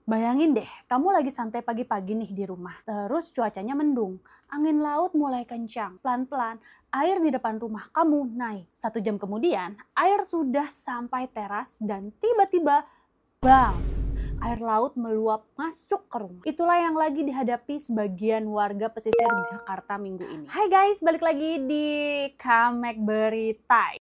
Bayangin deh, kamu lagi santai pagi-pagi nih di rumah. Terus cuacanya mendung, angin laut mulai kencang. Pelan-pelan, air di depan rumah kamu naik. 1 jam kemudian, air sudah sampai teras dan tiba-tiba, bang! Air laut meluap masuk ke rumah. Itulah yang lagi dihadapi sebagian warga pesisir Jakarta minggu ini. Hai guys, balik lagi di Kamek Berita.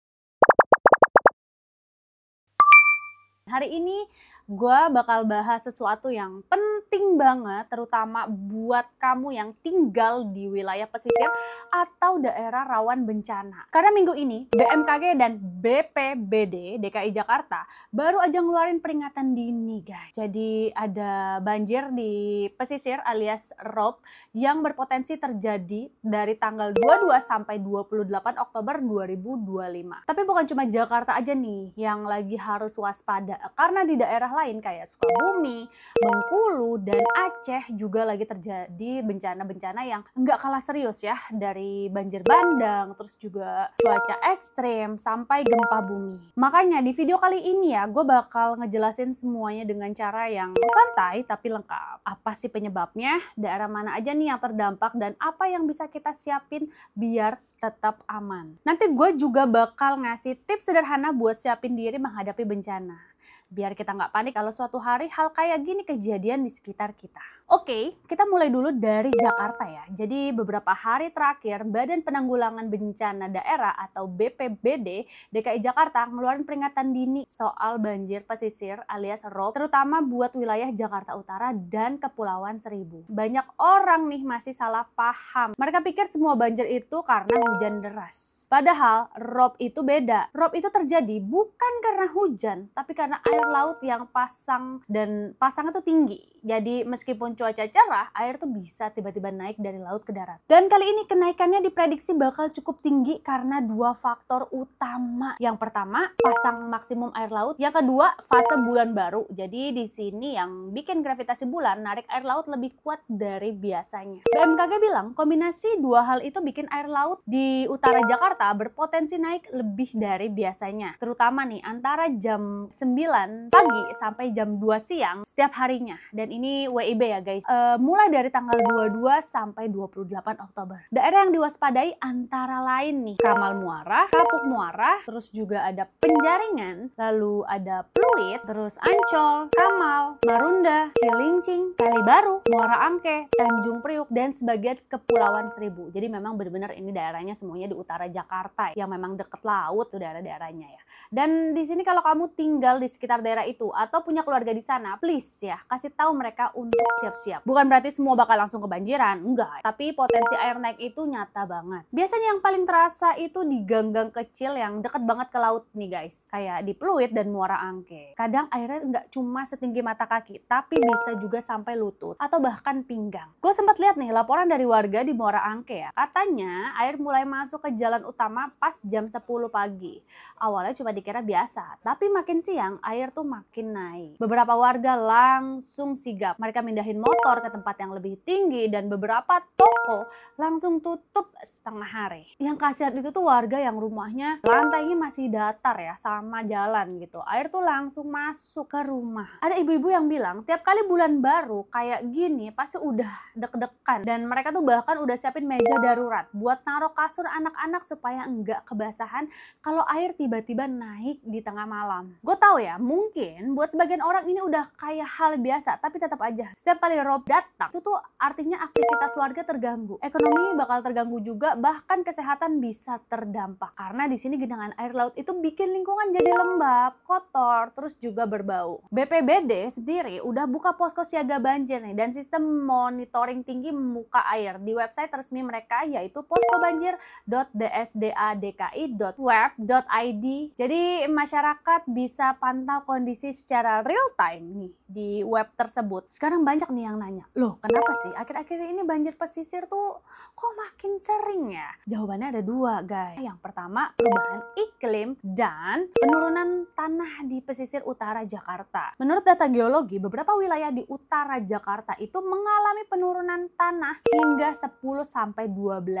Hari ini gue bakal bahas sesuatu yang penting banget, terutama buat kamu yang tinggal di wilayah pesisir atau daerah rawan bencana. Karena minggu ini BMKG dan BPBD DKI Jakarta baru aja ngeluarin peringatan dini guys. Jadi ada banjir di pesisir alias ROB yang berpotensi terjadi dari tanggal 22 sampai 28 Oktober 2025. Tapi bukan cuma Jakarta aja nih yang lagi harus waspada, karena di daerah lain kayak Sukabumi, Bengkulu, dan Aceh juga lagi terjadi bencana-bencana yang nggak kalah serius ya, dari banjir bandang, terus juga cuaca ekstrim, sampai gempa bumi. Makanya di video kali ini ya, gue bakal ngejelasin semuanya dengan cara yang santai tapi lengkap. Apa sih penyebabnya, daerah mana aja nih yang terdampak, dan apa yang bisa kita siapin biar tetap aman. Nanti gue juga bakal ngasih tips sederhana buat siapin diri menghadapi bencana. Biar kita nggak panik kalau suatu hari hal kayak gini kejadian di sekitar kita. Oke, kita mulai dulu dari Jakarta ya. Jadi beberapa hari terakhir Badan Penanggulangan Bencana Daerah atau BPBD DKI Jakarta ngeluarin peringatan dini soal banjir pesisir alias ROB, terutama buat wilayah Jakarta Utara dan Kepulauan Seribu. Banyak orang nih masih salah paham. Mereka pikir semua banjir itu karena hujan deras. Padahal ROB itu beda. ROB itu terjadi bukan karena hujan, tapi karena air laut yang pasang, dan pasangnya tuh tinggi. Jadi meskipun cuaca cerah, air tuh bisa tiba-tiba naik dari laut ke darat. Dan kali ini kenaikannya diprediksi bakal cukup tinggi karena dua faktor utama. Yang pertama, pasang maksimum air laut. Yang kedua, fase bulan baru. Jadi di sini yang bikin gravitasi bulan narik air laut lebih kuat dari biasanya. BMKG bilang kombinasi dua hal itu bikin air laut di utara Jakarta berpotensi naik lebih dari biasanya. Terutama nih antara jam 9 pagi sampai jam 2 siang setiap harinya. Dan ini WIB ya guys. Mulai dari tanggal 22 sampai 28 Oktober. Daerah yang diwaspadai antara lain nih Kamal Muara, Kapuk Muara, terus juga ada Penjaringan, lalu ada Pluit, terus Ancol, Kamal, Marunda, Cilincing, Kalibaru, Muara Angke, Tanjung Priuk, dan sebagian Kepulauan Seribu. Jadi memang benar-benar ini daerahnya semuanya di utara Jakarta yang memang deket laut tuh daerah-daerahnya ya. Dan di sini kalau kamu tinggal di sekitar daerah itu atau punya keluarga di sana, please ya kasih tahu mereka untuk siap-siap. Bukan berarti semua bakal langsung kebanjiran, enggak. Tapi potensi air naik itu nyata banget. Biasanya yang paling terasa itu di gang-gang kecil yang deket banget ke laut nih guys. Kayak di Pluit dan Muara Angke. Kadang airnya nggak cuma setinggi mata kaki, tapi bisa juga sampai lutut atau bahkan pinggang. Gue sempat lihat nih laporan dari warga di Muara Angke ya. Katanya air mulai masuk ke jalan utama pas jam 10 pagi. Awalnya cuma dikira biasa, tapi makin siang air tuh makin naik. Beberapa warga langsung sigap. Mereka mindahin motor ke tempat yang lebih tinggi dan beberapa toko langsung tutup setengah hari. Yang kasihan itu tuh warga yang rumahnya lantainya masih datar ya sama jalan gitu. Air tuh langsung masuk ke rumah. Ada ibu-ibu yang bilang tiap kali bulan baru kayak gini pasti udah deg-degan. Dan mereka tuh bahkan udah siapin meja darurat buat naruh kasur anak-anak supaya enggak kebasahan kalau air tiba-tiba naik di tengah malam. Gue tahu ya, mungkin buat sebagian orang ini udah kayak hal biasa, tapi tetap aja setiap kali rob datang itu tuh artinya aktivitas warga terganggu, ekonomi bakal terganggu juga, bahkan kesehatan bisa terdampak karena di sini genangan air laut itu bikin lingkungan jadi lembab, kotor, terus juga berbau. BPBD sendiri udah buka posko siaga banjir nih dan sistem monitoring tinggi muka air di website resmi mereka yaitu poskobanjir.dsdadki.web.id. Jadi masyarakat bisa pantau kondisi secara real time nih di web tersebut. Sekarang banyak nih yang nanya, loh kenapa sih akhir-akhir ini banjir pesisir tuh kok makin sering ya? Jawabannya ada dua guys. Yang pertama perubahan iklim dan penurunan tanah di pesisir utara Jakarta. Menurut data geologi, beberapa wilayah di utara Jakarta itu mengalami penurunan tanah hingga 10-12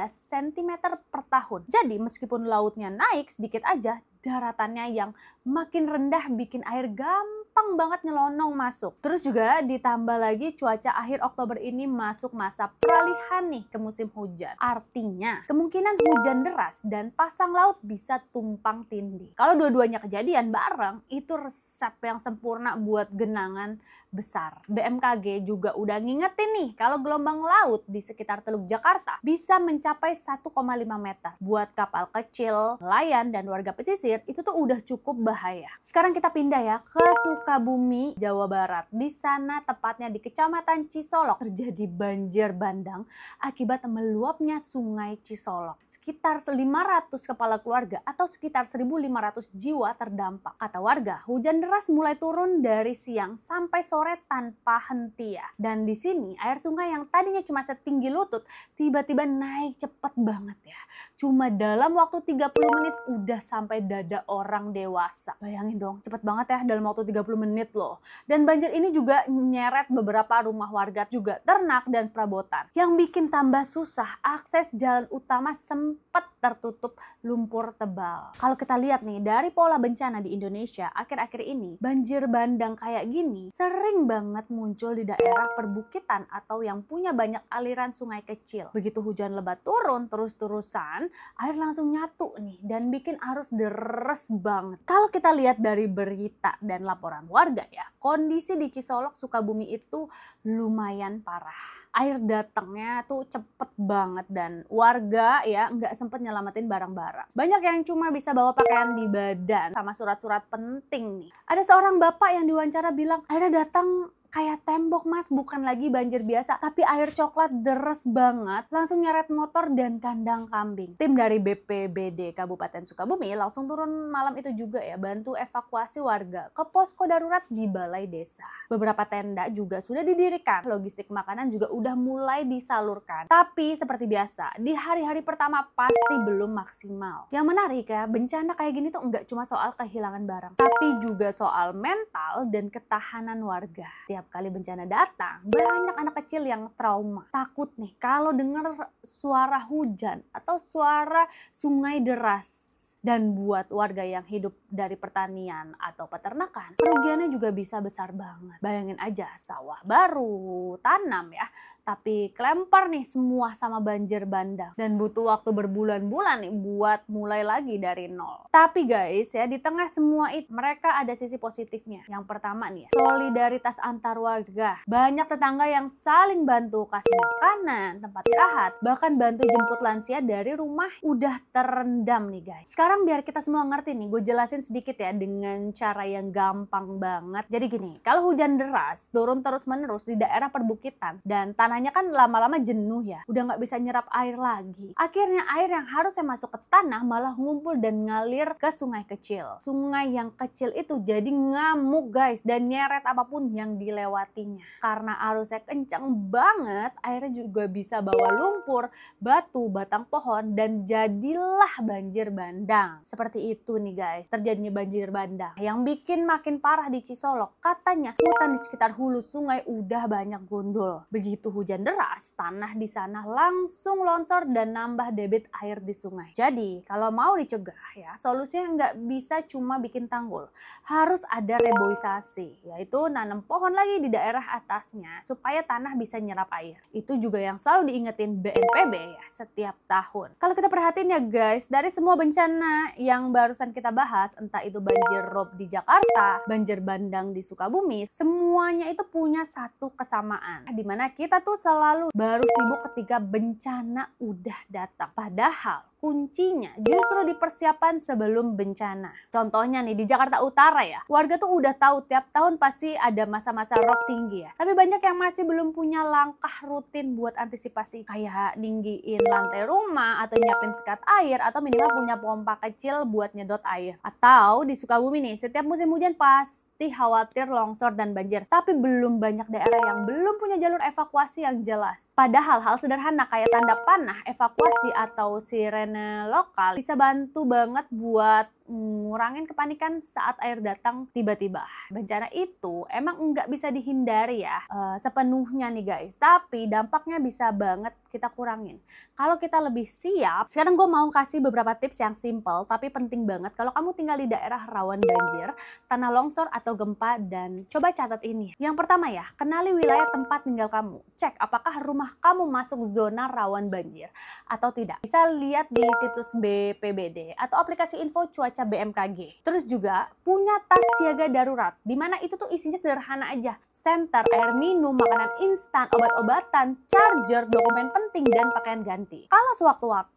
cm per tahun. Jadi meskipun lautnya naik sedikit aja, daratannya yang makin rendah bikin air gampang gampang banget nyelonong masuk. Terus juga ditambah lagi cuaca akhir Oktober ini masuk masa peralihan nih ke musim hujan. Artinya kemungkinan hujan deras dan pasang laut bisa tumpang tindih. Kalau dua-duanya kejadian bareng, itu resep yang sempurna buat genangan besar. BMKG juga udah ngingetin nih kalau gelombang laut di sekitar Teluk Jakarta bisa mencapai 1,5 meter. Buat kapal kecil, nelayan, dan warga pesisir itu tuh udah cukup bahaya. Sekarang kita pindah ya ke Sukabumi, Jawa Barat. Di sana tepatnya di Kecamatan Cisolok terjadi banjir bandang akibat meluapnya Sungai Cisolok. Sekitar 500 kepala keluarga atau sekitar 1.500 jiwa terdampak. Kata warga, hujan deras mulai turun dari siang sampai sore tanpa henti ya. Dan di sini air sungai yang tadinya cuma setinggi lutut tiba-tiba naik cepet banget ya. Cuma dalam waktu 30 menit udah sampai dada orang dewasa. Bayangin dong, cepet banget ya dalam waktu 30 menit loh. Dan banjir ini juga nyeret beberapa rumah warga juga ternak dan perabotan. Yang bikin tambah susah, akses jalan utama sempat tertutup lumpur tebal. Kalau kita lihat nih dari pola bencana di Indonesia akhir-akhir ini, banjir bandang kayak gini sering banget muncul di daerah perbukitan atau yang punya banyak aliran sungai kecil. Begitu hujan lebat turun terus-terusan, air langsung nyatu nih dan bikin arus deres banget. Kalau kita lihat dari berita dan laporan warga ya, kondisi di Cisolok, Sukabumi itu lumayan parah. Air datangnya tuh cepet banget dan warga ya nggak sempet nyelamatin barang-barang. Banyak yang cuma bisa bawa pakaian di badan sama surat-surat penting nih. Ada seorang bapak yang diwawancara bilang airnya datang kayak tembok mas, bukan lagi banjir biasa, tapi air coklat deres banget, langsung nyeret motor dan kandang kambing. Tim dari BPBD Kabupaten Sukabumi langsung turun malam itu juga ya, bantu evakuasi warga ke posko darurat di balai desa. Beberapa tenda juga sudah didirikan, logistik makanan juga udah mulai disalurkan. Tapi seperti biasa, di hari-hari pertama pasti belum maksimal. Yang menarik ya, bencana kayak gini tuh nggak cuma soal kehilangan barang, tapi juga soal mental dan ketahanan warga. Tiap kali bencana datang, banyak anak kecil yang trauma. Takut nih kalau dengar suara hujan atau suara sungai deras. Dan buat warga yang hidup dari pertanian atau peternakan, kerugiannya juga bisa besar banget. Bayangin aja sawah baru tanam ya, tapi kelempar nih semua sama banjir bandang. Dan butuh waktu berbulan-bulan nih buat mulai lagi dari nol. Tapi guys ya, di tengah semua itu mereka ada sisi positifnya. Yang pertama nih ya, solidaritas antar warga. Banyak tetangga yang saling bantu kasih makanan, tempat istirahat, bahkan bantu jemput lansia dari rumah udah terendam nih guys. Sekarang biar kita semua ngerti nih, gue jelasin sedikit ya dengan cara yang gampang banget. Jadi gini, kalau hujan deras turun terus-menerus di daerah perbukitan dan tanahnya kan lama-lama jenuh ya, udah nggak bisa nyerap air lagi. Akhirnya air yang harusnya masuk ke tanah malah ngumpul dan ngalir ke sungai kecil. Sungai yang kecil itu jadi ngamuk guys dan nyeret apapun yang dilewatinya. Karena arusnya kencang banget, airnya juga bisa bawa lumpur, batu, batang pohon, dan jadilah banjir bandang. Seperti itu nih guys, terjadinya banjir bandang. Yang bikin makin parah di Cisolok, katanya hutan di sekitar hulu sungai udah banyak gundul. Begitu hujan deras, tanah di sana langsung longsor dan nambah debit air di sungai. Jadi kalau mau dicegah ya, solusinya nggak bisa cuma bikin tanggul. Harus ada reboisasi, yaitu nanam pohon lagi di daerah atasnya supaya tanah bisa nyerap air. Itu juga yang selalu diingetin BNPB ya setiap tahun. Kalau kita perhatiin ya guys, dari semua bencana yang barusan kita bahas, entah itu banjir rob di Jakarta, banjir bandang di Sukabumi, semuanya itu punya satu kesamaan. Dimana kita tuh selalu baru sibuk ketika bencana udah datang. Padahal kuncinya justru di persiapan sebelum bencana. Contohnya nih di Jakarta Utara ya, warga tuh udah tahu tiap tahun pasti ada masa-masa rob tinggi ya. Tapi banyak yang masih belum punya langkah rutin buat antisipasi, kayak ninggiin lantai rumah atau nyiapin sekat air atau minimal punya pompa kecil buat nyedot air. Atau di Sukabumi nih, setiap musim hujan pasti khawatir longsor dan banjir. Tapi belum banyak daerah yang belum punya jalur evakuasi yang jelas. Padahal hal sederhana kayak tanda panah evakuasi atau sirene lokal bisa bantu banget buat ngurangin kepanikan saat air datang tiba-tiba. Bencana itu emang nggak bisa dihindari ya sepenuhnya nih guys, tapi dampaknya bisa banget kita kurangin kalau kita lebih siap. Sekarang gue mau kasih beberapa tips yang simple tapi penting banget kalau kamu tinggal di daerah rawan banjir, tanah longsor atau gempa, dan coba catat ini. Yang pertama ya, kenali wilayah tempat tinggal kamu. Cek apakah rumah kamu masuk zona rawan banjir atau tidak. Bisa lihat di situs BPBD atau aplikasi info cuaca BMKG. Terus juga punya tas siaga darurat, dimana itu tuh isinya sederhana aja. Senter, air minum, makanan instan, obat-obatan, charger, dokumen penting, dan pakaian ganti. Kalau sewaktu-waktu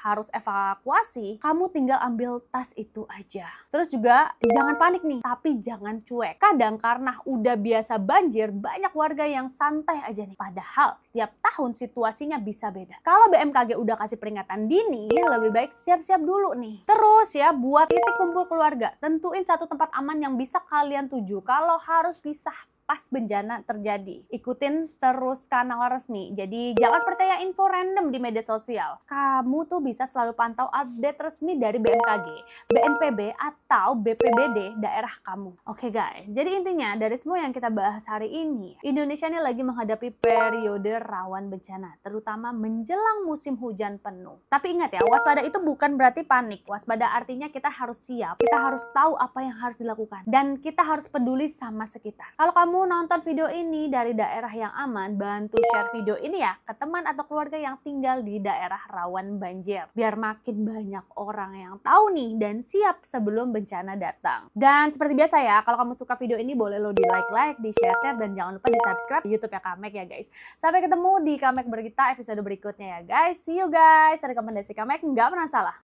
harus evakuasi, kamu tinggal ambil tas itu aja. Terus juga jangan panik nih, tapi jangan cuek. Kadang karena udah biasa banjir, banyak warga yang santai aja nih. Padahal tiap tahun situasinya bisa beda. Kalau BMKG udah kasih peringatan dini, lebih baik siap-siap dulu nih. Terus ya, buat titik kumpul keluarga, tentuin satu tempat aman yang bisa kalian tuju. Kalau harus pisah pas bencana terjadi, ikutin terus kanal resmi. Jadi jangan percaya info random di media sosial. Kamu tuh bisa selalu pantau update resmi dari BMKG, BNPB, atau BPBD daerah kamu. Oke guys, jadi intinya dari semua yang kita bahas hari ini, Indonesia ini lagi menghadapi periode rawan bencana, terutama menjelang musim hujan penuh. Tapi ingat ya, waspada itu bukan berarti panik. Waspada artinya kita harus siap, kita harus tahu apa yang harus dilakukan, dan kita harus peduli sama sekitar. Kalau kamu nonton video ini dari daerah yang aman, bantu share video ini ya ke teman atau keluarga yang tinggal di daerah rawan banjir. Biar makin banyak orang yang tahu nih dan siap sebelum bencana datang. Dan seperti biasa ya, kalau kamu suka video ini boleh lo di like, di share, dan jangan lupa di subscribe YouTube ya Kamek ya guys. Sampai ketemu di Kamek Berita episode berikutnya ya guys. See you guys. Rekomendasi Kamek nggak pernah salah.